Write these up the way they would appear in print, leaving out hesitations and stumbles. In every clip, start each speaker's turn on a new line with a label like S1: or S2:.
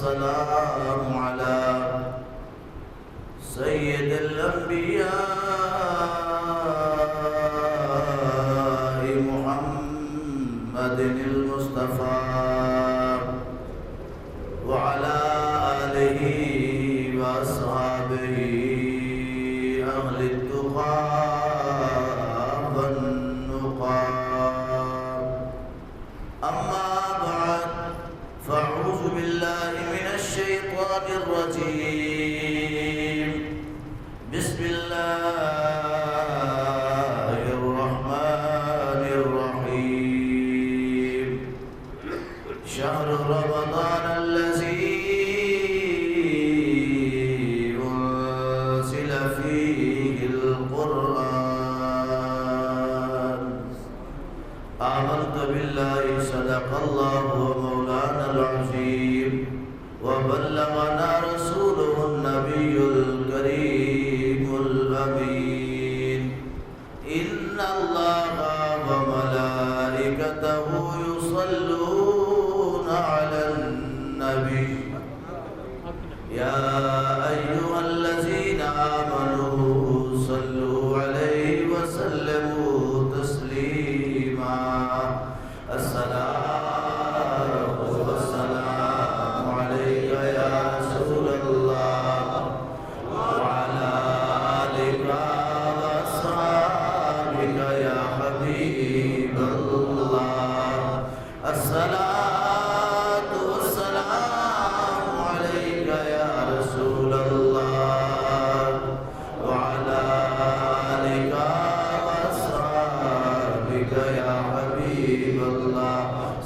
S1: والسلام على سيد الأنبياء محمد المصطفى وعلى آله وأصحابه أهل التقى والنقى. أما بعد فأعوذ بالله من الشيطان الرجيم. بسم الله الرحمن الرحيم. شهر رمضان الذي أنزل فيه القرآن. آمنت بالله صدق الله مولانا العظيم وبلغنا رسوله النبي الكريم الأمين. إن الله وملائكته يصلون على النبي يا أيها الذين آمنوا صلوا عليه وسلموا تسليما. الصلاة والسلام عليك يا رسول الله وعلى آلك وأصحابك يا حبيب الله. الصلاة والسلام عليك يا رسول الله وعلى آلك وأصحابك يا حبيب الله.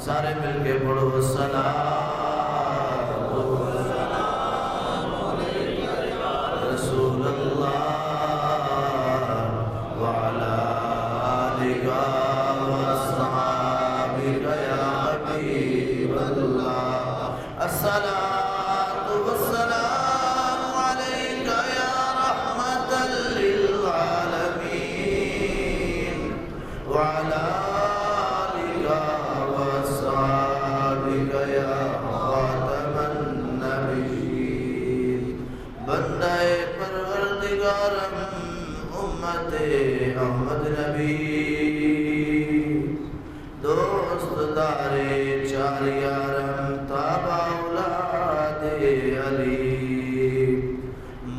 S1: سارے مل کے پڑھو الصلاۃ والسلام علیک یا رسول اللہ وعلی آلک واصحابک یا حبیب اللہ. الصلاۃ والسلام علیک یا رحمۃ للعالمین وعلی پروردگارم امت احمد نبی دوست دارے چار یارم تابع اولاد علی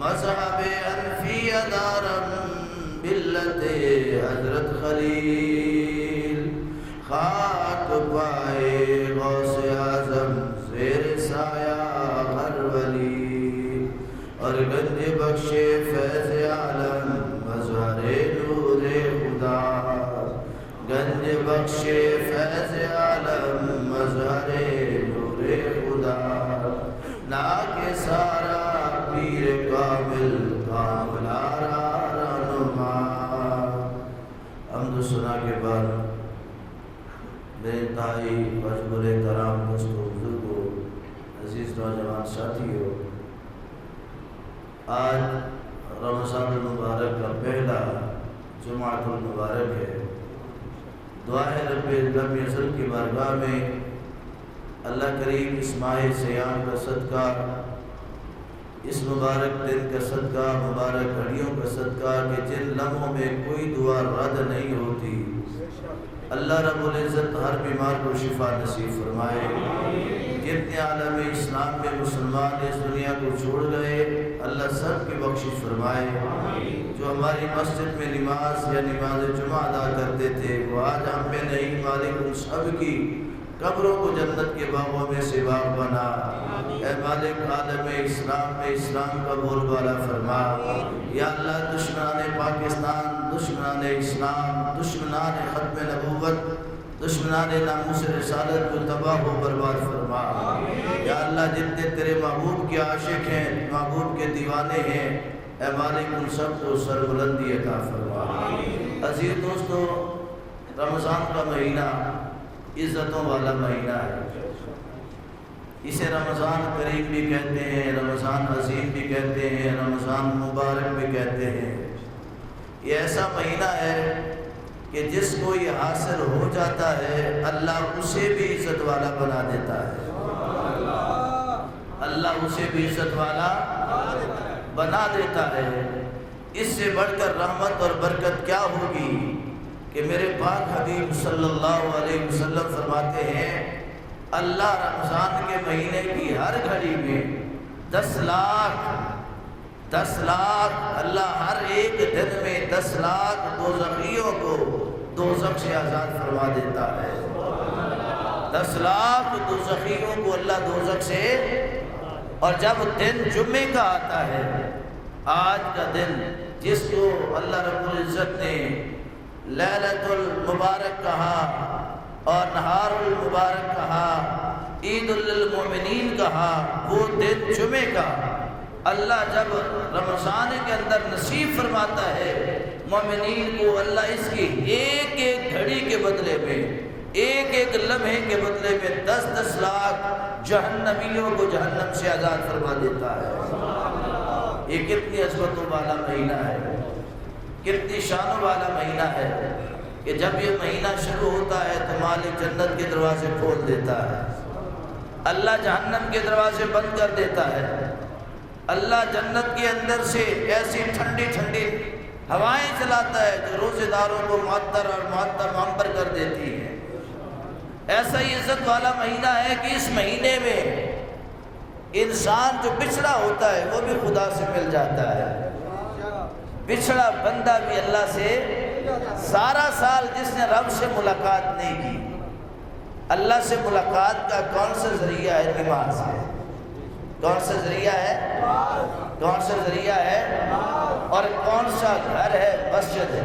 S1: مذہب انفی دارم ملت حضرت خلیل خاک پائے غوث اعظم زیر سایہ ہر ولی اور گنج بخشے فیض عالم مظہر نور خدا. گنج بخشے فیض عالم مظہر نور خدا. ناک سارا پیر کامل کاملارا رہنما. حمد و ثنا کے بعد میرے انتہائی واجب الاحترام دوستوں بزرگوں عزیز نوجوان ساتھیوں، آج رمضان المبارک کا پہلا جمعۃ المبارک ہے. دعائے رب لم یزل کی بارگاہ میں اللہ کریم اس ماہ سیام کا صدقہ، اس مبارک دن کا صدقہ، مبارک گھڑیوں کا صدقہ کہ جن لمحوں میں کوئی دعا رد نہیں ہوتی، اللہ رب العزت ہر بیمار کو شفا نصیب فرمائے. جتنے عالم اسلام میں مسلمان اس دنیا کو چھوڑ گئے اللہ سب کی بخشش فرمائے. جو ہماری مسجد میں نماز یا نماز جمعہ ادا کرتے تھے وہ آج ہم میں نہیں، مالک ان سب کی قبروں کو جنت کے باغوں میں سے باغ بنا. اے مالک عالم اسلام میں اسلام کا بول بالا فرما. یا اللہ دشمنان پاکستان، دشمنان اسلام، دشمنان ختم نبوت، دشمنان ناموس رسالت کو تباہ و برباد فرما. یا اللہ جتنے تیرے محبوب کے عاشق ہیں، محبوب کے دیوانے ہیں، اے مالک ان سب کو سربلندی عطا فرما. عزیز دوستو، رمضان کا مہینہ عزتوں والا مہینہ ہے. اسے رمضان کریم بھی کہتے ہیں، رمضان عظیم بھی کہتے ہیں، رمضان مبارک بھی کہتے ہیں. یہ ایسا مہینہ ہے کہ جس کو یہ حاصل ہو جاتا ہے اللہ اسے بھی عزت والا بنا دیتا ہے. اللہ اسے بھی عزت والا بنا دیتا ہے۔ اس سے بڑھ کر رحمت اور برکت کیا ہوگی کہ میرے پاک حبیب صلی اللہ علیہ وسلم فرماتے ہیں اللہ رمضان کے مہینے کی ہر گھڑی میں 10 لاکھ اللہ ہر ایک دن میں 10 لاکھ دوزخیوں کو دوزخ سے آزاد فرما دیتا ہے۔ 10 لاکھ دوزخیوں کو اللہ دوزخ سے، اور جب دن جمعے کا آتا ہے، آج کا دن جس کو اللہ رب العزت نے لیلۃ المبارک کہا اور نہار المبارک کہا، عید للمؤمنین کہا، وہ دن جمعے کا اللہ جب رمضان کے اندر نصیب فرماتا ہے مومنین کو، اللہ اس کی ایک ایک گھڑی کے بدلے میں، ایک ایک لمحے کے بدلے میں 10 لاکھ جہنمیوں کو جہنم سے آزاد فرما دیتا ہے۔ یہ کتنی عظمتوں والا مہینہ ہے، کتنی شانوں والا مہینہ ہے کہ جب یہ مہینہ شروع ہوتا ہے تو مالک جنت کے دروازے کھول دیتا ہے، اللہ جہنم کے دروازے بند کر دیتا ہے، اللہ جنت کے اندر سے ایسی ٹھنڈی ٹھنڈی ہوائیں چلاتا ہے جو روزے داروں کو معطر اور معطر کر دیتی ہے۔ ایسا ہی عزت والا مہینہ ہے کہ اس مہینے میں انسان جو بچھڑا ہوتا ہے وہ بھی خدا سے مل جاتا ہے۔ بچھڑا بندہ بھی اللہ سے، سارا سال جس نے رب سے ملاقات نہیں کی، اللہ سے ملاقات کا کون سا ذریعہ ہے؟ نماز ہے۔ کون سا ذریعہ ہے؟ کون سا ذریعہ ہے؟ اور کون سا گھر ہے؟ مسجد ہے۔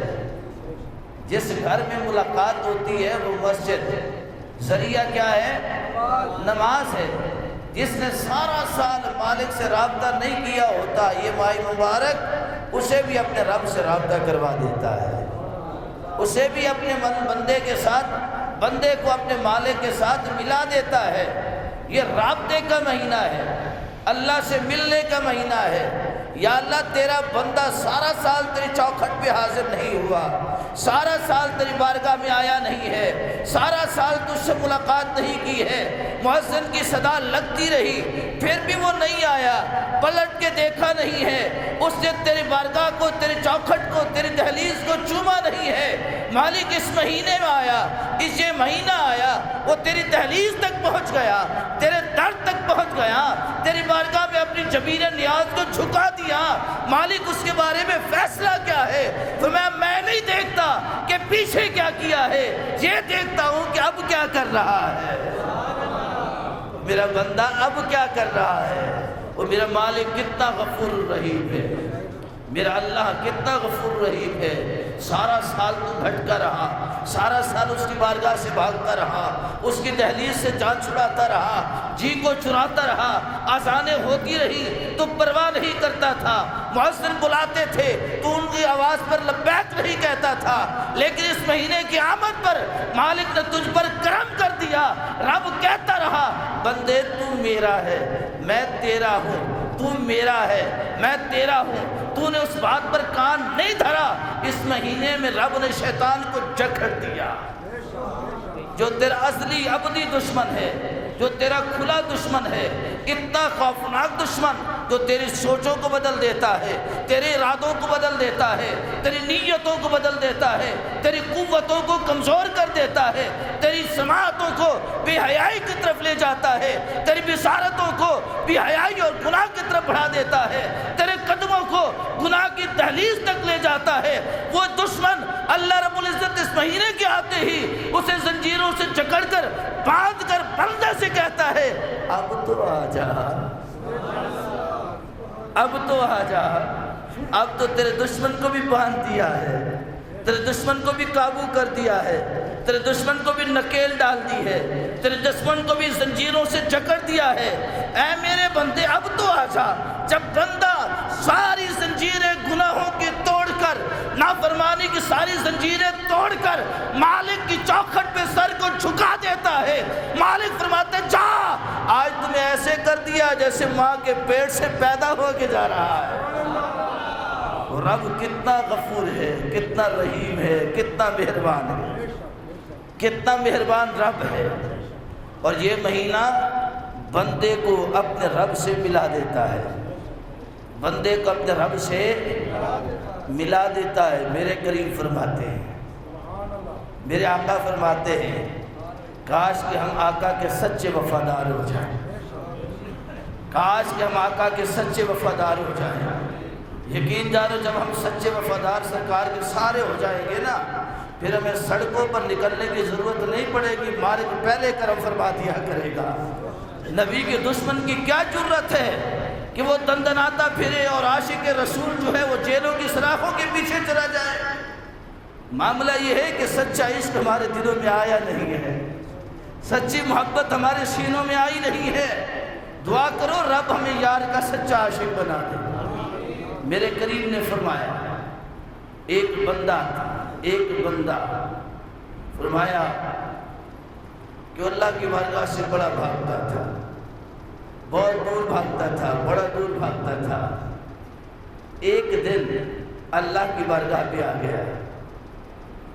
S1: جس گھر میں ملاقات ہوتی ہے وہ مسجد ہے۔ ذریعہ کیا ہے؟ نماز ہے۔ جس نے سارا سال مالک سے رابطہ نہیں کیا ہوتا، یہ ماہ مبارک اسے بھی اپنے رب سے رابطہ کروا دیتا ہے، اسے بھی اپنے بندے کے ساتھ، بندے کو اپنے مالک کے ساتھ ملا دیتا ہے۔ یہ رابطے کا مہینہ ہے، اللہ سے ملنے کا مہینہ ہے۔ یا اللہ تیرا بندہ سارا سال تیری چوکھٹ پہ حاضر نہیں ہوا، سارا سال تیری بارگاہ میں آیا نہیں ہے، سارا سال تجھ سے ملاقات نہیں کی ہے، مؤذن کی صدا لگتی رہی پھر بھی وہ نہیں آیا، پلٹ کے دیکھا نہیں ہے، اس نے تیری بارگاہ کو، تیری چوکھٹ کو، تیری دہلیز کو چوما نہیں ہے۔ مالک اس مہینے میں آیا، اس یہ مہینہ آیا، وہ تیری دہلیز تک پہنچ گیا، تیرے در تک پہنچ گیا، تیری بارگاہ میں اپنی جبیر نیاز کو جھکا دیا۔ مالک اس کے بارے میں فیصلہ کیا ہے؟ تو میں نہیں دیکھتا کہ پیچھے کیا کیا ہے، یہ دیکھتا ہوں کہ اب کیا کر رہا ہے میرا بندہ، اب کیا کر رہا ہے۔ وہ میرا مالک کتنا غفور رحیم ہے، میرا اللہ کتنا غفور رحیم ہے۔ سارا سال تو بھٹکا رہا، سارا سال اس کی بارگاہ سے بھاگتا رہا، اس کی دہلیز سے جان چھڑاتا رہا، جی کو چراتا رہا، آذانیں ہوتی رہی تو پرواہ نہیں کرتا تھا، مؤذن بلاتے تھے تو ان کی آواز پر لبیک نہیں کہتا تھا، لیکن اس مہینے کی آمد پر مالک نے تجھ پر کرم کر دیا۔ رب کہتا رہا بندے تو میرا ہے، میں تیرا ہوں، تو میرا ہے، میں تیرا ہوں۔ تو نے اس بات پر کان نہیں دھرا، اس مہینے میں رب نے شیطان کو جکڑ دیا، جو تیرا اصلی ابدی دشمن ہے، جو تیرا کھلا دشمن ہے، اتنا خوفناک دشمن جو تیری سوچوں کو بدل دیتا ہے، تیرے ارادوں کو بدل دیتا ہے، تیری نیتوں کو بدل دیتا ہے، تیری قوتوں کو کمزور کر دیتا ہے، تیری سماعتوں کو بے حیائی کی طرف لے جاتا ہے، تیری بصارتوں کو بے حیائی اور گناہ کی طرف بڑھا دیتا ہے، تیرے قدموں کو گناہ کی دہلیز تک لے جاتا ہے۔ وہ دشمن اللہ رب العزت اس مہینے کے آتے ہی اسے زنجیروں سے جکڑ کر باندھ کر بندے سے کہتا ہے اب تو آ جا، اب تو آ جا، اب تو تیرے دشمن کو بھی باندھ دیا ہے، تیرے دشمن کو بھی قابو کر دیا ہے، تیرے دشمن کو بھی نکیل ڈال دی ہے، تیرے دشمن کو بھی زنجیروں سے جکڑ دیا ہے۔ اے میرے بندے اب تو آ جا۔ جب بندہ ساری زنجیریں گناہوں کی توڑ کر، نافرمانی کی ساری زنجیریں توڑ کر مالک کی چوکھٹ پہ سر کو جھکا دیتا ہے، مالک فرماتے جا، آج تمہیں ایسے کر دیا جیسے ماں کے پیٹ سے پیدا ہو کے جا رہا ہے۔ رب کتنا غفور ہے، کتنا رحیم ہے، کتنا مہربان ہے، کتنا مہربان رب ہے۔ اور یہ مہینہ بندے کو اپنے رب سے ملا دیتا ہے، بندے کو اپنے رب سے ملا دیتا ہے۔ میرے کریم فرماتے ہیں، میرے آقا فرماتے ہیں، کاش کہ ہم آقا کے سچے وفادار ہو جائیں، کاش کہ ہم آقا کے سچے وفادار ہو جائیں۔ یقین جانو جب ہم سچے وفادار سرکار کے سارے ہو جائیں گے نا، پھر ہمیں سڑکوں پر نکلنے کی ضرورت نہیں پڑے گی، مالک پہلے کرم فرما دیا کرے گا۔ نبی کے دشمن کی کیا جرت ہے کہ وہ دندناتا پھرے اور عاشق رسول جو ہے وہ جیلوں کی سلاخوں کے پیچھے چلا جائے؟ معاملہ یہ ہے کہ سچا عشق ہمارے دلوں میں آیا نہیں ہے، سچی محبت ہمارے سینوں میں آئی نہیں ہے۔ دعا کرو رب ہمیں یار کا سچا عاشق بنا دے۔ میرے کریم نے فرمایا ایک بندہ تھا، ایک بندہ فرمایا کہ اللہ کی بارگاہ سے بڑا بھاگتا تھا، بہت دور بھاگتا تھا، بڑا دور بھاگتا تھا۔ ایک دن اللہ کی بارگاہ پہ آ گیا۔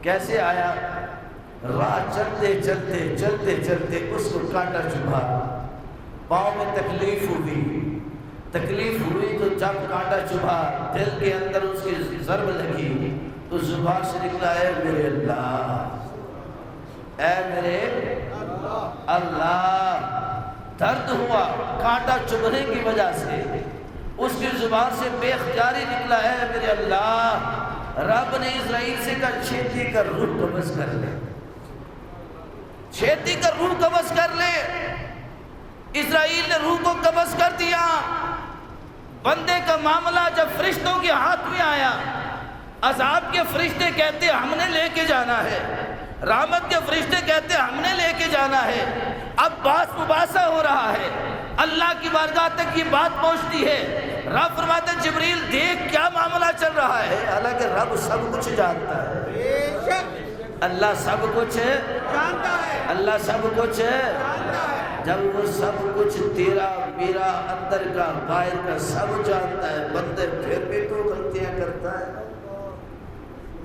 S1: کیسے آیا؟ راہ چلتے چلتے چلتے چلتے اس کو کانٹا چبھا، پاؤں میں تکلیف ہوئی تو جب کانٹا چبھا دل کے اندر اس کی ضرب لگی تو زبان سے نکلا اے میرے اللہ، اے میرے اللہ۔ درد ہوا کانٹا چبھنے کی وجہ سے، اس کی زبان سے بے اختیاری نکلا اے میرے اللہ۔ رب نے اسرائیل سے کہا چھیتی کر روح قبض کر لے، چھیتی کر روح قبض کر لے۔ اسرائیل نے روح کو قبض کر دیا۔ بندے کا معاملہ جب فرشتوں کے ہاتھ میں آیا، عذاب کے فرشتے کہتے ہم نے لے کے جانا ہے، رحمت کے فرشتے کہتے ہم نے لے کے جانا ہے۔ اب باس مباحثہ ہو رہا ہے، اللہ کی بارگاہ تک یہ بات پہنچتی ہے۔ رب فرماتے ہیں جبریل دیکھ کیا معاملہ چل رہا ہے، حالانکہ رب سب کچھ جانتا ہے، اللہ سب کچھ جانتا ہے، اللہ سب کچھ جانتا ہے۔ جب وہ سب کچھ تیرا میرا اندر کا باہر کا سب جانتا ہے، بندے پھر بھی تو غلطیاں کرتا ہے،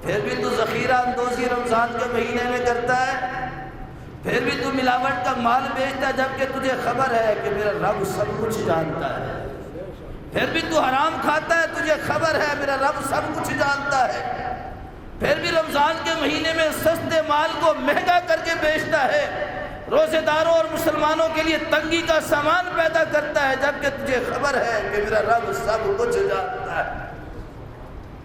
S1: پھر بھی تو ذخیرہ اندوزی رمضان کے مہینے میں کرتا ہے، پھر بھی تو ملاوٹ کا مال بیچتا ہے جبکہ تجھے خبر ہے کہ میرا رب سب کچھ جانتا ہے، پھر بھی تو حرام کھاتا ہے، تجھے خبر ہے میرا رب سب کچھ جانتا ہے، پھر بھی رمضان کے مہینے میں سستے مال کو مہنگا کر کے بیچتا ہے، روزے داروں اور مسلمانوں کے لیے تنگی کا سامان پیدا کرتا ہے جبکہ تجھے خبر ہے کہ میرا رب سب کچھ جانتا ہے،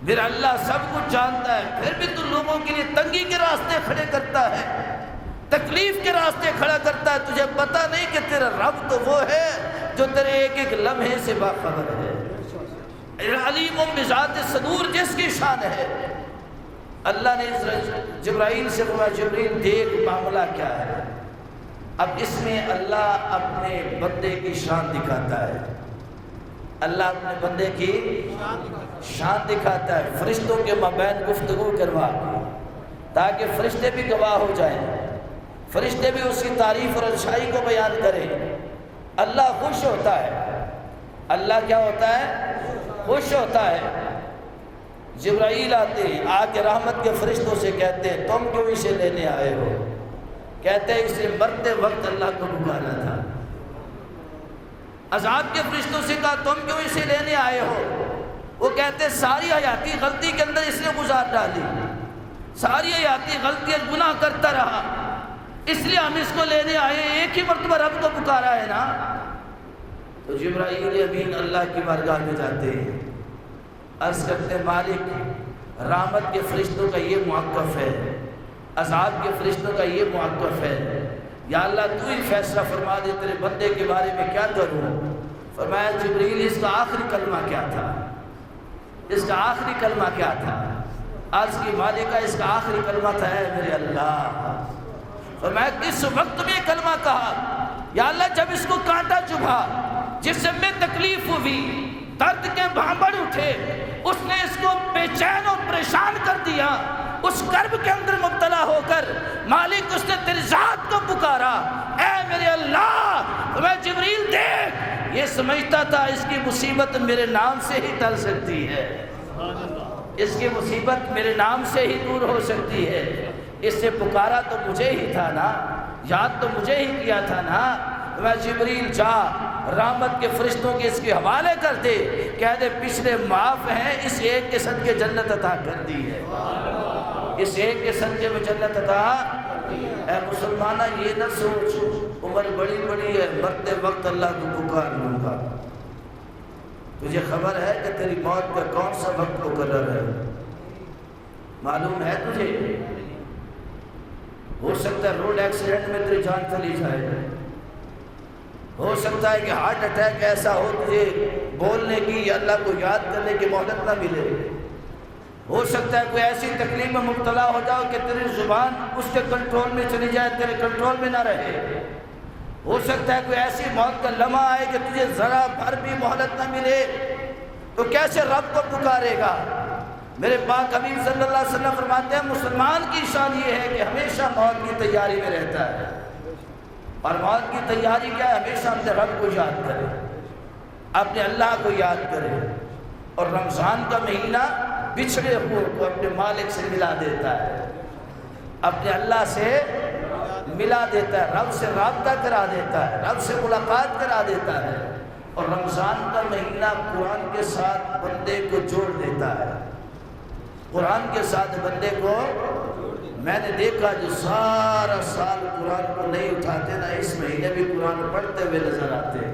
S1: میرا اللہ سب کچھ جانتا ہے، پھر بھی تو لوگوں کے لیے تنگی کے راستے کھڑے کرتا ہے، تکلیف کے راستے کھڑا کرتا ہے۔ تجھے پتہ نہیں کہ تیرا رب تو وہ ہے جو تیرے ایک ایک لمحے سے باخبر ہے، علیم بذات صدور جس کی شان ہے۔ اللہ نے جبرائیل سے فرمایا جبرائیل دیکھ معاملہ کیا ہے۔ اب اس میں اللہ اپنے بندے کی شان دکھاتا ہے، اللہ اپنے بندے کی شان دکھاتا ہے، فرشتوں کے مابین گفتگو کروا تاکہ فرشتے بھی گواہ ہو جائیں، فرشتے بھی اس کی تعریف اور اچھائی کو بیان کریں۔ اللہ خوش ہوتا ہے، اللہ کیا ہوتا ہے؟ خوش ہوتا ہے۔ جبرائیل آتے ہیں، آ کے رحمت کے فرشتوں سے کہتے ہیں تم کیوں اسے لینے آئے ہو؟ کہتے ہیں اسے مرتے وقت اللہ کو پکارا تھا۔ عذاب کے فرشتوں سے کہا تم کیوں اسے لینے آئے ہو؟ وہ کہتے ہیں ساری حیاتی غلطی کے اندر اس نے گزار ڈالی، ساری حیاتی غلطیاں گناہ کرتا رہا، اس لیے ہم اس کو لینے آئے، ایک ہی مرتبہ رب کو پکارا ہے نا۔ تو جبرائیل امین اللہ کی بارگاہ میں جاتے ہیں، عرض کرتے مالک رحمت کے فرشتوں کا یہ موقف ہے، عذاب کے فرشتوں کا یہ موقف ہے، یا اللہ تو ہی فیصلہ فرما دے تیرے بندے کے بارے میں کیا کروں۔ فرمایا جبریل اس کا آخری کلمہ کیا تھا؟ اس کا آخری کلمہ کیا تھا؟ عرض کی مالکہ اس کا آخری کلمہ تھا اے میرے اللہ۔ فرمایا کس وقت میں کلمہ کہا؟ یا اللہ جب اس کو کانٹا چبھا، جسم میں تکلیف ہوئی، درد کے بھانبڑ اٹھے، اس نے اس کو بے چین اور پریشان کر دیا، اس کرب کے اندر مبتلا ہو کر مالک اس نے تیری ذات کو پکارا اے میرے اللہ۔ میں جبریل دیکھ یہ سمجھتا تھا اس کی مصیبت میرے نام سے ہی ٹل سکتی ہے، اس کی مصیبت میرے نام سے ہی دور ہو سکتی ہے، اس سے پکارا تو مجھے ہی تھا نا، یاد تو مجھے ہی کیا تھا نا، میں جبریل جا رحمت کے فرشتوں کے اس کے حوالے کر دے، کہہ دے پچھلے معاف ہیں، اس ایک کے صدقے جنت عطا کر دی ہے، اس ایک کے صدقے میں جنت عطا۔ اے مسلمانہ یہ نہ سوچ عمر بڑی بڑی ہے، مرتے وقت اللہ کو پکار لوں گا۔ تجھے خبر ہے کہ تیری موت کا کون سا وقت مقرر ہے؟ معلوم ہے تجھے؟ ہو سکتا ہے روڈ ایکسیڈنٹ میں تیری جان چلی جائے، ہو سکتا ہے کہ ہارٹ اٹیک ایسا ہو تجھے بولنے کی یا اللہ کو یاد کرنے کی مہلت نہ ملے، ہو سکتا ہے کوئی ایسی تکلیف میں مبتلا ہو جاؤ کہ تیری زبان اس کے کنٹرول میں چلی جائے، تیرے کنٹرول میں نہ رہے، ہو سکتا ہے کوئی ایسی موت کا لمحہ آئے کہ تجھے ذرا بھر بھی مہلت نہ ملے، تو کیسے رب کو پکارے گا؟ میرے پاک حبیب صلی اللہ علیہ وسلم فرماتے ہیں مسلمان کی شان یہ ہے کہ ہمیشہ موت کی تیاری میں رہتا ہے، اور موت کی تیاری کیا ہے؟ ہمیشہ اپنے رب کو یاد کرے، اپنے اللہ کو یاد کرے، اور رمضان کا مہینہ بچھڑے ہوئے کو اپنے مالک سے ملا دیتا ہے، اپنے اللہ سے ملا دیتا ہے، رب سے رابطہ کرا دیتا ہے، رب سے ملاقات کرا دیتا ہے، اور رمضان کا مہینہ قرآن کے ساتھ بندے کو جوڑ دیتا ہے، قرآن کے ساتھ بندے کو۔ میں نے دیکھا جو سارا سال قرآن کو نہیں اٹھاتے نا، اس مہینے بھی قرآن پڑھتے ہوئے نظر آتے ہیں،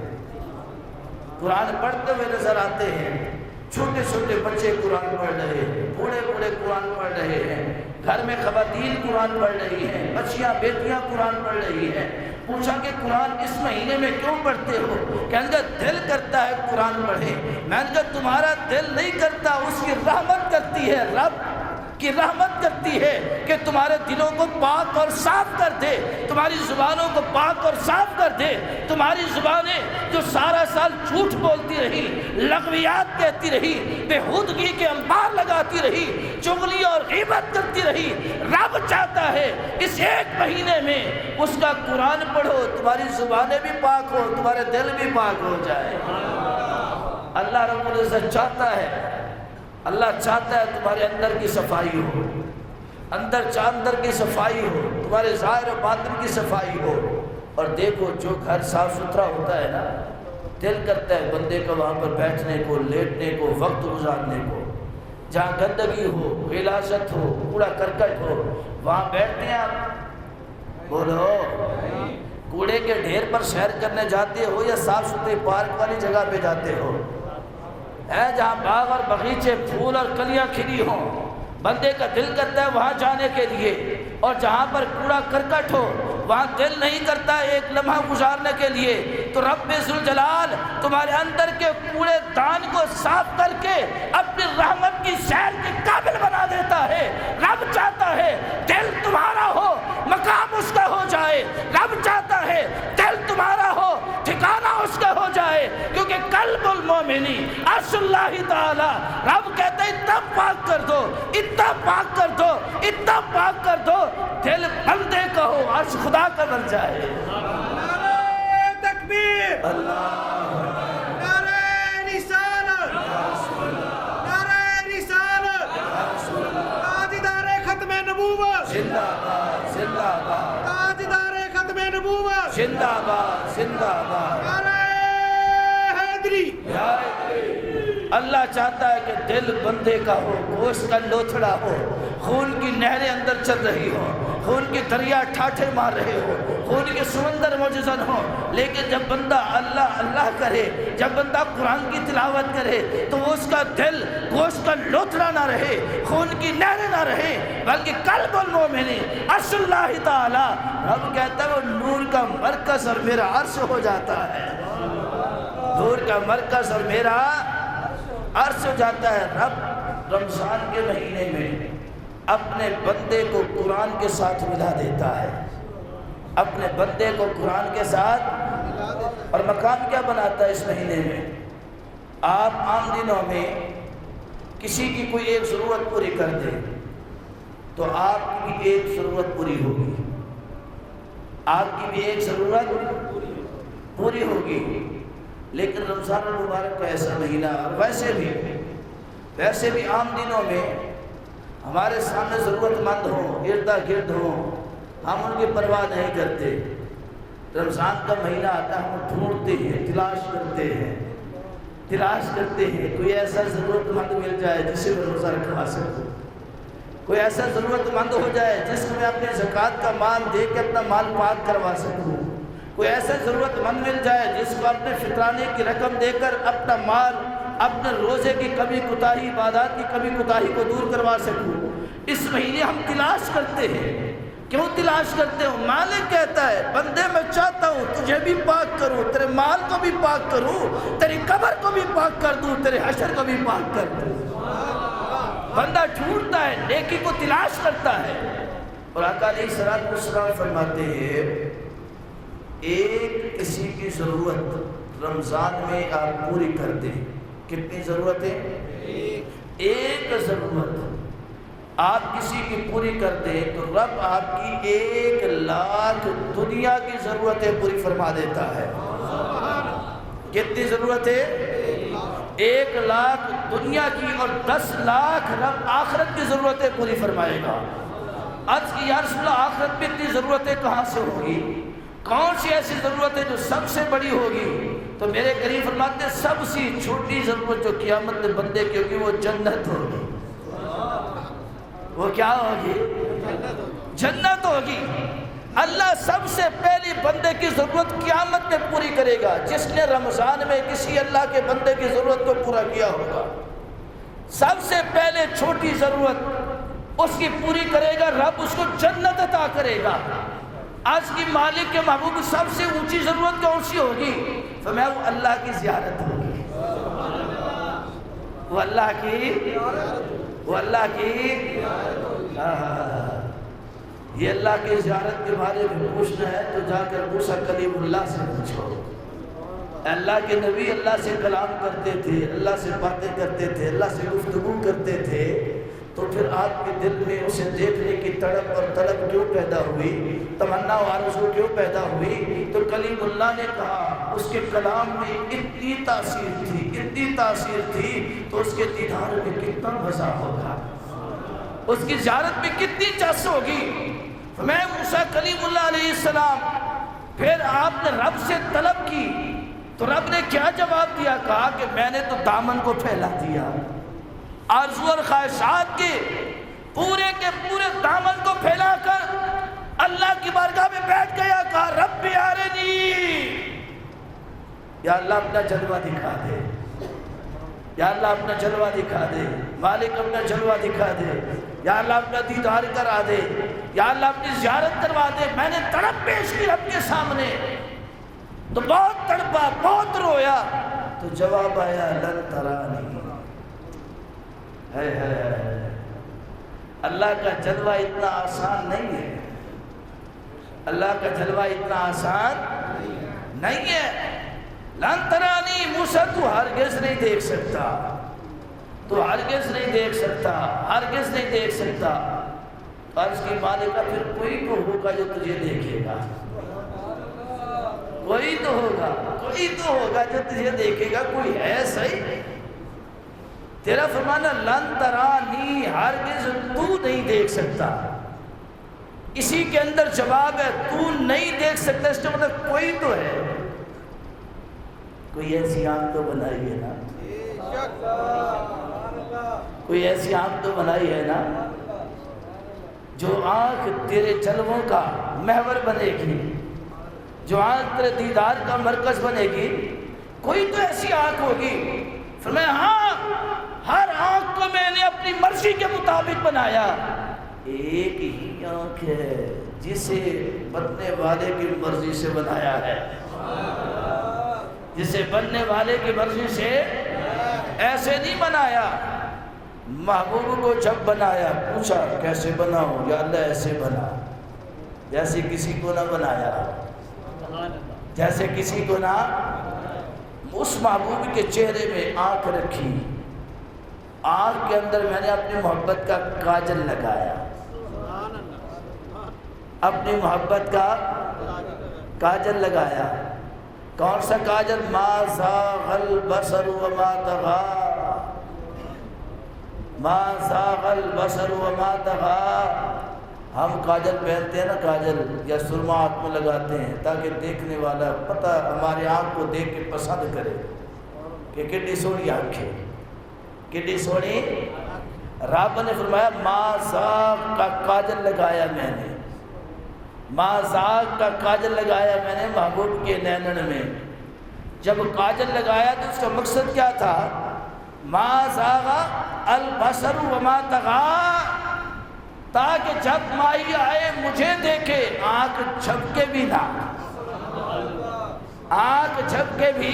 S1: قرآن پڑھتے ہوئے نظر آتے ہیں، چھوٹے چھوٹے بچے قرآن پڑھ رہے ہیں، بوڑھے بوڑھے قرآن پڑھ رہے ہیں، گھر میں خواتین قرآن پڑھ رہی ہیں، بچیاں بیٹیاں قرآن پڑھ رہی ہیں۔ پوچھا کہ قرآن اس مہینے میں کیوں پڑھتے ہو؟ کہنے لگا دل کرتا ہے قرآن پڑھے۔ میں نے کہا تمہارا دل نہیں کرتا، اس کی رحمت کرتی ہے، رب کی رحمت کرتی ہے کہ تمہارے دلوں کو پاک اور صاف کر دے، تمہاری زبانوں کو پاک اور صاف کر دے۔ تمہاری زبانیں جو سارا سال جھوٹ بولتی رہی، لغویات کہتی رہی، بےہودگی کے انبار لگاتی رہی، چغلی اور غیبت کرتی رہی، رب چاہتا ہے اس ایک مہینے میں اس کا قرآن پڑھو، تمہاری زبانیں بھی پاک ہو، تمہارے دل بھی پاک ہو جائے۔ اللہ رب العزت چاہتا ہے، اللہ چاہتا ہے تمہارے اندر کی صفائی ہو، اندر کی صفائی ہو، تمہارے ظاہر و باطن کی صفائی ہو۔ اور دیکھو جو گھر صاف ستھرا ہوتا ہے نا، دل کرتا ہے بندے کا وہاں پر بیٹھنے کو، لیٹنے کو، وقت گزارنے کو۔ جہاں گندگی ہو، غلاظت ہو، کوڑا کرکٹ ہو، وہاں بیٹھتے ہیں آپ؟ بولو، کوڑے کے ڈھیر پر سیر کرنے جاتے ہو یا صاف ستھری پارک والی جگہ پہ جاتے ہو؟ ہے جہاں باغ اور باغیچے، پھول اور کلیاں کھلی ہوں، بندے کا دل کرتا ہے وہاں جانے کے لیے۔ اور جہاں پر کوڑا کرکٹ ہو وہاں دل نہیں کرتا ایک لمحہ گزارنے کے لیے۔ تو رب ذوالجلال تمہارے اندر کے کوڑے دان کو صاف کر کے اپنی رحمت کی سیر کے قابل بنا دیتا ہے۔ رب چاہتا ہے دل تمہارا ہو، مقام اس کا ہو جائے۔ رب چاہتا ہے دل تمہارا ہو، ٹھکانہ اس کا ہو جائے، کیونکہ قلب المومنی عرش اللہ تعالی۔ رب کہتا ہے اتنا پاک کر دو، اتنا پاک کر دو، اتنا پاک کر دو، دل بندے کا ہو، عرش خدا کا بن جائے۔
S2: نعرہ تکبیر، نعرہ رسالت، نعرہ رسالت، تاجدار ختم نبوت،
S1: زندہ باد، زندہ باد،
S2: تاجدار ختم نبوت،
S1: زندہ باد، زندہ باد۔
S2: نعرہ حیدری۔
S1: اللہ چاہتا ہے کہ دل بندے کا ہو، گوشت کا لوتھڑا ہو، خون کی نہریں اندر چل رہی ہو، خون کی دریا ٹھاٹھے مار رہے ہو، خون کے سمندر موجزن ہو، لیکن جب بندہ اللہ اللہ کرے، جب بندہ قرآن کی تلاوت کرے تو اس کا دل گوشت کا لوتھڑا نہ رہے، خون کی نہریں نہ رہے، بلکہ قلب المومن عرش اللہ تعالی۔ رب کہتا ہے وہ نور کا مرکز اور میرا عرش ہو جاتا ہے، نور کا مرکز اور میرا عرش ہو جاتا ہے۔ رب رمضان کے مہینے میں اپنے بندے کو قرآن کے ساتھ ملا دیتا ہے، اپنے بندے کو قرآن کے ساتھ، اور مقام کیا بناتا ہے اس مہینے میں؟ آپ عام دنوں میں کسی کی کوئی ایک ضرورت پوری کر دیں تو آپ کی بھی ایک ضرورت پوری ہوگی، آپ کی بھی ایک ضرورت پوری ہوگی۔ لیکن رمضان المبارک کا ایسا مہینہ، اور ویسے بھی عام دنوں میں ہمارے سامنے ضرورت مند ہوں، ارد گرد ہوں، ہم ان کی پرواہ نہیں کرتے، رمضان کا مہینہ آتا ہے، ہم ڈھونڈتے ہیں، تلاش کرتے ہیں کوئی ایسا ضرورت مند مل جائے جسے میں روزہ رکھوا سکوں، کوئی ایسا ضرورت مند ہو جائے جس کو میں اپنے زکوٰۃ کا مال دے کے اپنا مال پاک کروا سکوں، کوئی ایسا ضرورت مند مل جائے جس کو اپنے فطرانے کی رقم دے کر اپنا مال، اپنے روزے کی کمی کوتاہی، عبادات کی کمی کوتاہی کو دور کروا سکوں۔ اس مہینے ہم تلاش کرتے ہیں۔ کیوں تلاش کرتے ہو؟ مالک کہتا ہے بندے میں چاہتا ہوں تجھے بھی پاک کروں، تیرے مال کو بھی پاک کروں، تیری قبر کو بھی پاک کر دوں، تیرے حشر کو بھی پاک کر دوں۔ بندہ ڈھونڈتا ہے، نیکی کو تلاش کرتا ہے۔ اور آقا علیہ الصلوۃ والسلام فرماتے ہیں ایک کسی کی ضرورت رمضان میں آپ پوری کر دیں۔ کتنی ضرورتیں؟ ایک ضرورت آپ کسی کی پوری کر دیں تو رب آپ کی 1,00,000 دنیا کی ضرورتیں پوری فرما دیتا ہے۔ کتنی ضرورتیں؟ 1,00,000 دنیا کی اور 10,00,000 رب آخرت کی ضرورتیں پوری فرمائے گا۔ عرض کی یا رسول اللہ آخرت میں اتنی ضرورتیں کہاں سے ہوگی؟ کون سی ایسی ضرورتیں جو سب سے بڑی ہوگی؟ تو میرے کریم فرماتے ہیں سب سے چھوٹی ضرورت جو قیامت میں بندے کی ہوگی وہ جنت ہوگی۔ وہ کیا ہوگی؟ جنت ہوگی۔ اللہ سب سے پہلی بندے کی ضرورت قیامت میں پوری کرے گا جس نے رمضان میں کسی اللہ کے بندے کی ضرورت کو پورا کیا ہوگا۔ سب سے پہلے چھوٹی ضرورت اس کی پوری کرے گا، رب اس کو جنت عطا کرے گا۔ آج کی مالک کے محبوب کی سب سے اونچی ضرورت کون سی ہوگی؟ فرمایا وہ اللہ کی زیارت ہوگی، وہ اللہ کی یہ اللہ کی زیارت کے بارے میں پوچھنا ہے تو جا کر موسیٰ کلیم اللہ سے پوچھو۔ اللہ کے نبی اللہ سے کلام کرتے تھے، اللہ سے باتیں کرتے تھے، اللہ سے گفتگو کرتے تھے، تو پھر آپ کے دل میں اسے دیکھنے کی تڑپ اور طلب کیوں پیدا ہوئی، تمنا و آرزو کیوں پیدا ہوئی؟ تو کلیم اللہ نے کہا اس کے کلام میں اتنی تاثیر تھی تو اس کے دیدار میں کتنا مزہ ہوگا، اس کی زیارت میں کتنی چس ہوگی۔ میں موسیٰ کلیم اللہ علیہ السلام پھر آپ نے رب سے طلب کی تو رب نے کیا جواب دیا؟ کہا کہ میں نے تو دامن کو پھیلا دیا، آرزو اور خواہشات کے پورے دامن کو پھیلا کر اللہ کی بارگاہ میں بیٹھ گیا۔ کہا رب ارنی، یا اللہ اپنا جلوہ دکھا دے، یا اللہ اپنا جلوہ دکھا دے، مالک اپنا جلوہ دکھا دے، یا اللہ اپنا دیدار کرا دے، یا اللہ اپنی زیارت کروا دے۔ میں نے تڑپ پیش کی رب کے سامنے تو بہت تڑپا، بہت رویا، تو جواب آیا لن ترانی۔ اللہ کا جلوہ اتنا آسان نہیں ہے، اللہ کا جلوہ اتنا آسان نہیں ہے۔ لن ترانی، موسیٰ تو ہرگز نہیں دیکھ سکتا، تو ہرگز نہیں دیکھ سکتا، ہرگز نہیں دیکھ سکتا۔ عرض کی مالکہ پھر کوئی تو ہوگا جو تجھے دیکھے گا، کوئی تو ہوگا جو تجھے دیکھے گا، کوئی ہے صحیح؟ تیرا فرمانا لن ترانی، ہرگز تو نہیں دیکھ سکتا، اسی کے اندر جواب ہے تو نہیں دیکھ سکتا، اس کا مطلب کوئی تو ہے، کوئی ایسی آنکھ تو بنائی ہے نا، کوئی ایسی آنکھ تو بنائی ہے نا جو آنکھ تیرے جلووں کا محور بنے گی، جو آنکھ تیرے دیدار کا مرکز بنے گی، کوئی تو ایسی آنکھ ہوگی۔ فرمایا ہاں، ہر آنکھ کو میں نے اپنی مرضی کے مطابق بنایا، ایک ہی آنکھ ہے جسے بننے والے کی مرضی سے بنایا ہے، جسے بننے والے کی مرضی سے ایسے نہیں بنایا۔ محبوب کو جب بنایا پوچھا کیسے بناؤں؟ یا اللہ ایسے بنا جیسے کسی کو نہ بنایا، جیسے کسی کو نہ۔ اس محبوب کے چہرے میں آنکھ رکھی، آنکھ کے اندر میں نے اپنی محبت کا کاجل لگایا، اپنی محبت کا کاجل لگایا۔ کون سا کاجل؟ ما زاغ البصر وما طغى، ما زاغ البصر وما طغى۔ ہم کاجل پہنتے ہیں نا، کاجل یا سرما آنکھ میں لگاتے ہیں تاکہ دیکھنے والا پتہ ہمارے آنکھ کو دیکھ کے پسند کرے کہ کتنی سونی آنکھ ہے، کتنی سونی۔ رب نے فرمایا ما زاغ کا کاجل لگایا میں نے، ما زاغ کا کاجل لگایا میں نے محبوب کے نینن میں۔ جب کاجل لگایا تو اس کا مقصد کیا تھا؟ ما زاغ البصر وما طغى، تاکہ جب مائی آئے مجھے دیکھے آنکھ جھپکے بھی نہ، آنکھ جھپکے بھی۔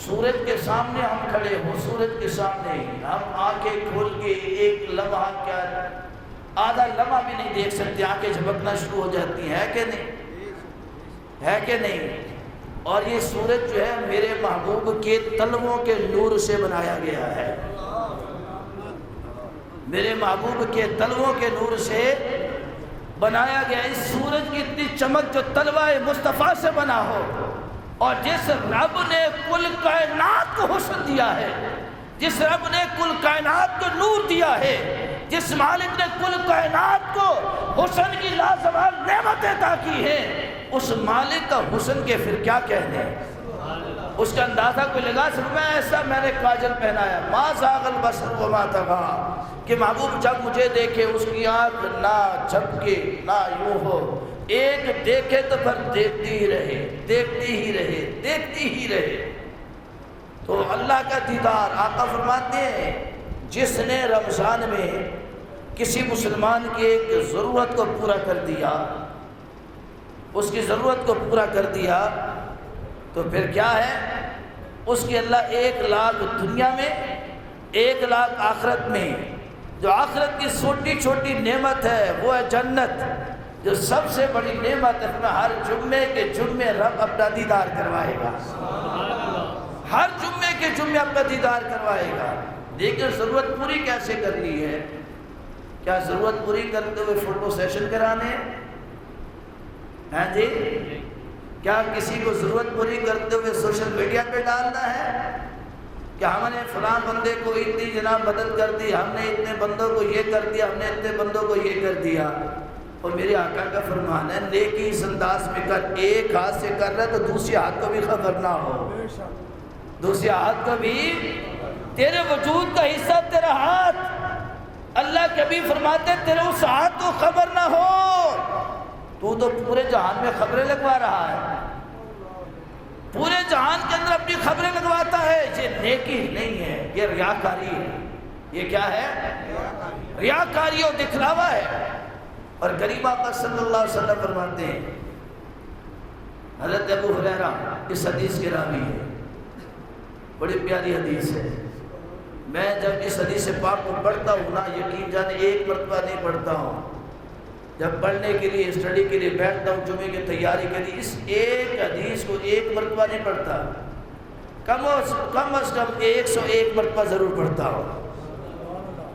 S1: سورج کے سامنے ہم کھڑے ہوں، سورج کے سامنے ہم آنکھیں کھول کے ایک لمحہ کیا آدھا لمحہ بھی نہیں دیکھ سکتے، آنکھیں جھپکنا شروع ہو جاتی ہیں، ہے کہ نہیں؟ ہے کہ نہیں؟ اور یہ سورج جو ہے میرے محبوب کے تلووں کے نور سے بنایا گیا ہے، میرے محبوب کے تلووں کے نور سے بنایا گیا۔ اس سورج کی اتنی چمک جو تلوہ مصطفیٰ سے بنا ہو، اور جس رب نے کل کائنات کو حسن دیا ہے، جس رب نے کل کائنات کو نور دیا ہے، جس مالک نے کل کائنات کو حسن کی لازوال نعمت عطا کی ہے، اس مالک کا حسن کے پھر کیا کہنے؟ اس کا اندازہ کوئی لگا سکتا ہے؟ ایسا میں نے کاجل پہنایا، ما زاغ البصر وما طغى، کہ محبوب جب مجھے دیکھے اس کی آنکھ نہ جھپکے نہ یوں ہو، ایک دیکھے تو پھر دیکھتی ہی رہے، دیکھتی ہی رہے، دیکھتی ہی رہے۔ تو اللہ کا دیدار، آقا فرماتے ہیں جس نے رمضان میں کسی مسلمان کی ایک ضرورت کو پورا کر دیا، اس کی ضرورت کو پورا کر دیا، تو پھر کیا ہے؟ اس کی اللہ 1,00,000 دنیا میں 1,00,000 آخرت میں۔ جو آخرت کی چھوٹی چھوٹی نعمت ہے وہ ہے جنت، جو سب سے بڑی نعمت ہے، ہر جمعے کے جمعے رب اپنا دیدار کروائے گا، ہر جمعے کے جمعے اپنا دیدار کروائے گا۔ لیکن ضرورت پوری کیسے کرنی ہے؟ کیا ضرورت پوری کرتے ہوئے فوٹو سیشن کرانے ہیں جی؟ کیا کسی کو ضرورت پوری کرتے ہوئے سوشل میڈیا پہ ڈالنا ہے کہ ہم نے فلاں بندے کو اتنی جناب مدد کر دی، ہم نے اتنے بندوں کو یہ کر دیا، ہم نے اتنے بندوں کو یہ کر دیا؟ اور میرے آقا کا فرمان ہے نیکی اس انداز میں کر، ایک ہاتھ سے کر رہا ہے تو دوسرے ہاتھ کو بھی خبر نہ ہو، دوسرے ہاتھ کو بھی، تیرے وجود کا حصہ تیرا ہاتھ، اللہ کبھی فرماتے تیرے اس ہاتھ کو خبر نہ ہو، تو پورے جہان میں خبریں لگوا رہا ہے، پورے جہان کے اندر اپنی خبریں لگواتا ہے۔ یہ نیکی نہیں ہے، یہ ریاکاری ہے۔ یہ کیا ہے؟ ریاکاری اور دکھلاوا ہے۔ اور غریب آقا صلی اللہ علیہ وسلم فرماتے ہیں، حضرت ابو ہریرہ اس حدیث کے راوی ہے، بڑی پیاری حدیث ہے۔ میں جب اس حدیث پاک کو پڑھتا ہوں نا، یقین جانے ایک مرتبہ نہیں پڑھتا ہوں، جب پڑھنے کے لیے اسٹڈی کے لیے بیٹھتا ہوں جمعے کی تیاری کے لیے، اس ایک حدیث کو ایک مرتبہ نہیں پڑھتا، کم از کم 101 مرتبہ ضرور پڑھتا ہوں۔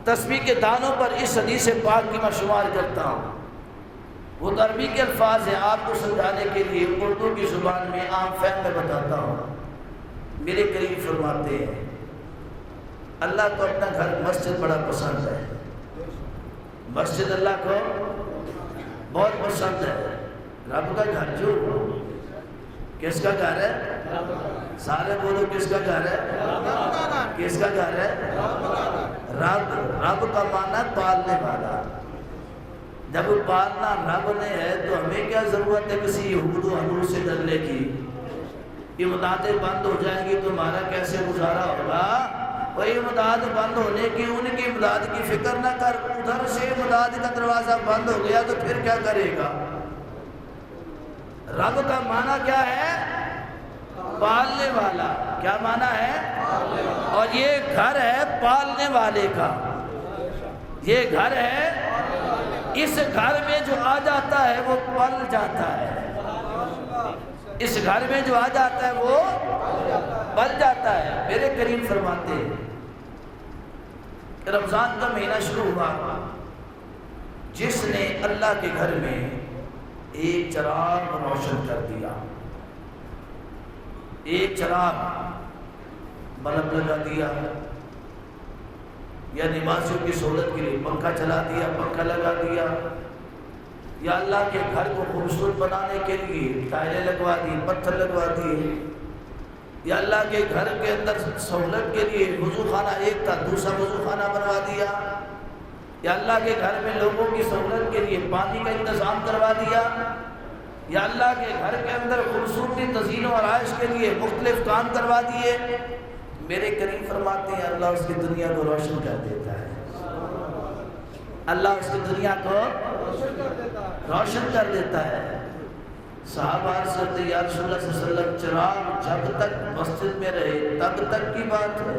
S1: تسبیح کے دانوں پر اس حدیث پاک کی میں شمار کرتا ہوں۔ وہ عربی کے الفاظ ہیں، آپ کو سمجھانے کے لیے اردو کی زبان میں عام فہم میں بتاتا ہوں۔ میرے قریب فرماتے ہیں اللہ کو اپنا گھر مسجد بڑا پسند ہے، مسجد اللہ کو بہت پسند ہے۔ رب کا گھر جو کس کا گھر ہے؟ سارے بولو کس کا گھر ہے؟ کس کا گھر ہے؟ رب کا معنی پالنے والا۔ جب پالنا رب نے ہے تو ہمیں کیا ضرورت ہے کسی یہود و حنور سے ڈرنے کی؟ امدادیں بند ہو جائیں گی تو ہمارا کیسے گزارا ہوگا؟ وہی امداد بند ہونے کی، ان کی امداد کی فکر نہ کر، ادھر سے امداد کا دروازہ بند ہو گیا تو پھر کیا کرے گا؟ رب کا معنی کیا ہے؟ پالنے والا۔ کیا معنی ہے؟ اور یہ گھر ہے پالنے والے کا، یہ گھر ہے، اس گھر میں جو آ جاتا ہے وہ پل جاتا ہے، اس گھر میں جو آ جاتا ہے وہ پل جاتا ہے۔ میرے کریم فرماتے ہیں کہ رمضان کا مہینہ شروع ہوا، جس نے اللہ کے گھر میں ایک چراغ روشن کر دیا، ایک چراغ بلب لگا دیا، یا نمازیوں کی سہولت کے لیے پنکھا چلا دیا، پنکھا لگا دیا، یا اللہ کے گھر کو خوبصورت بنانے کے لیے ٹائلیں لگوا دی، پتھر لگوا دیے، یا اللہ کے گھر کے اندر سہولت کے لیے وضو خانہ ایک تھا دوسرا وضو خانہ بنوا دیا، یا اللہ کے گھر میں لوگوں کی سہولت کے لیے پانی کا انتظام کروا دیا، یا اللہ کے گھر کے اندر خوبصورتی تزئین و آرائش کے لیے مختلف کام کروا دیے۔ میرے کریم فرماتے ہیں اللہ اس کی دنیا کو روشن کر دیتا ہے، اللہ اس کی دنیا کو روشن کر دیتا ہے۔ صحابہ سے یا رسول اللہ صلی اللہ علیہ وسلم چراغ جب تک مسجد میں رہے تب تک کی بات ہے،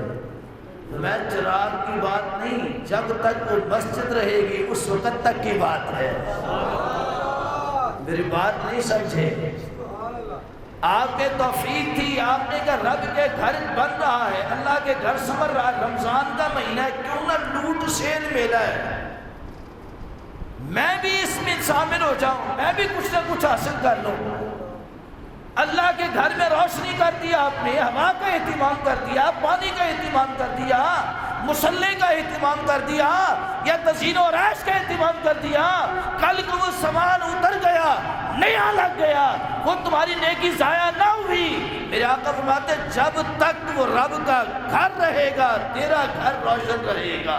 S1: میں چراغ کی بات نہیں، جب تک وہ مسجد رہے گی اس وقت تک کی بات ہے۔ میری بات نہیں سمجھے، آپ کے توفیق تھی، آپ نے کہا رب کے گھر بن رہا ہے، اللہ کے گھر سمر رہا ہے، رمضان کا مہینہ ہے، کیوں نہ لوٹ سیل میلہ ہے، میں بھی اس میں شامل ہو جاؤں، میں بھی کچھ نہ کچھ حاصل کر لوں۔ اللہ کے گھر میں روشنی کر دیا آپ نے، ہوا کا اہتمام کر دیا، پانی کا اہتمام کر دیا، مصلی کا اہتمام کر دیا، یا تزئین و آرائش کا اہتمام کر دیا، کل کو وہ سامان اتر گیا، نیا لگ گیا، وہ تمہاری نیکی ضائع نہ ہوئی۔ میرے آقا فرماتے جب تک وہ رب کا گھر رہے گا تیرا گھر روشن رہے گا۔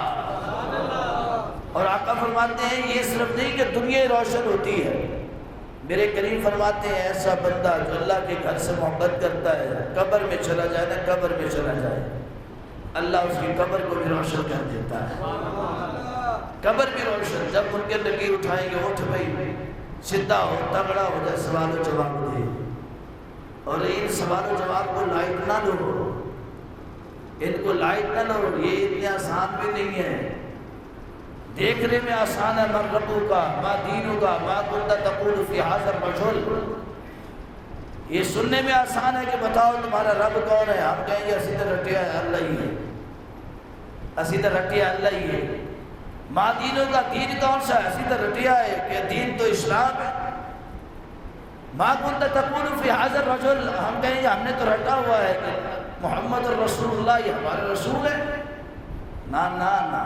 S1: اور آقا فرماتے ہیں یہ صرف نہیں کہ دنیا روشن ہوتی ہے، میرے کریم فرماتے ہیں ایسا بندہ جو اللہ کے گھر سے محبت کرتا ہے قبر میں چلا جائے نا، قبر میں چلا جائے اللہ اس کی قبر کو بھی روشن کر دیتا ہے، قبر بھی روشن۔ جب ان کے لکیر اٹھائیں گے اٹھ بھائی سیدھا ہو تگڑا ہو جائے، سوال و جواب دے، اور ان سوال و جواب کو لائٹ نہ لو، ان کو لائٹ نہ لو، یہ اتنے آسان بھی نہیں ہے، دیکھنے میں آسان ہے، من ربک ما دینک ما کنت تقول فی ھذا الرجل، یہ سننے میں آسان ہے کہ بتاؤ تمہارا رب کون ہے، ہم کہیں گے اسی طرح رٹیا ہے اللہ ہی ہے، اسی طرح رٹیا اللہ ہی ہے۔ ما دینک دین کون سا ہے، اسی طرح رٹیا ہے کہ دین تو اسلام ہے۔ ما کنت تقول فی ھذا الرجل، ہم کہیں گے ہم نے تو رٹا ہوا ہے کہ محمد الرسول اللہ یہ ہمارے رسول ہے۔ نا نا نا،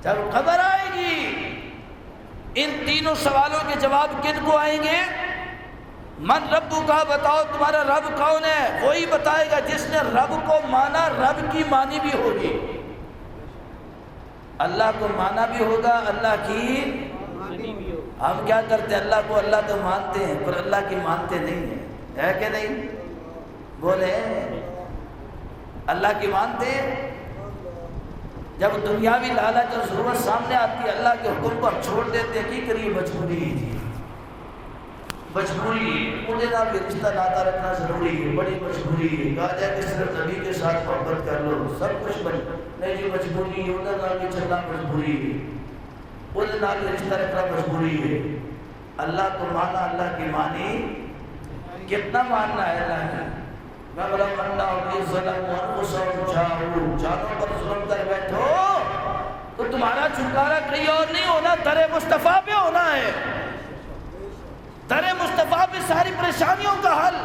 S1: جب خبر آئے گی ان تینوں سوالوں کے جواب کن کو آئیں گے؟ من ربو کا، بتاؤ تمہارا رب کون ہے، وہی بتائے گا جس نے رب کو مانا، رب کی مانی بھی ہوگی، اللہ کو مانا بھی ہوگا، اللہ کی مانی بھی ہوگا۔ ہم کیا کرتے ہیں، اللہ کو اللہ تو مانتے ہیں پر اللہ کی مانتے نہیں ہیں، ہے کہ نہیں؟ بولے اللہ کی مانتے ہیں، جب دنیاوی لالچ اور ضرورت سامنے آتی ہے اللہ کے حکم کو ہم چھوڑ دیتے ہیں، کی کریے مجبوری تھی، مجبوری ہے، انہیں نہ بھی رشتہ ناتا رکھنا ضروری ہے، بڑی مجبوری ہے، کہا جائے کہ صرف نبی کے ساتھ محبت کر لو سب کچھ بن نہیں جی، مجبوری ہے، انہیں نہ بھی چلنا مجبوری ہے، انہیں نہ بھی رشتہ رکھنا مجبوری ہے۔ اللہ کو مانا، اللہ کی مانی، کتنا ماننا ہے اللہ کی؟ جانوں پر ظلم کر بیٹھو تو تمہارا چھٹکارا کہیں اور نہیں ہونا، در مصطفیٰ پہ ہونا ہے، در مصطفیٰ پہ ساری پریشانیوں کا حل،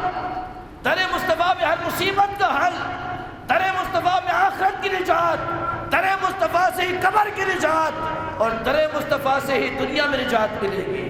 S1: در مصطفیٰ پہ ہر مصیبت کا حل، در مصطفیٰ پہ آخرت کی نجات، در مصطفیٰ سے ہی قبر کی نجات، اور در مصطفیٰ سے ہی دنیا میں نجات ملے گی۔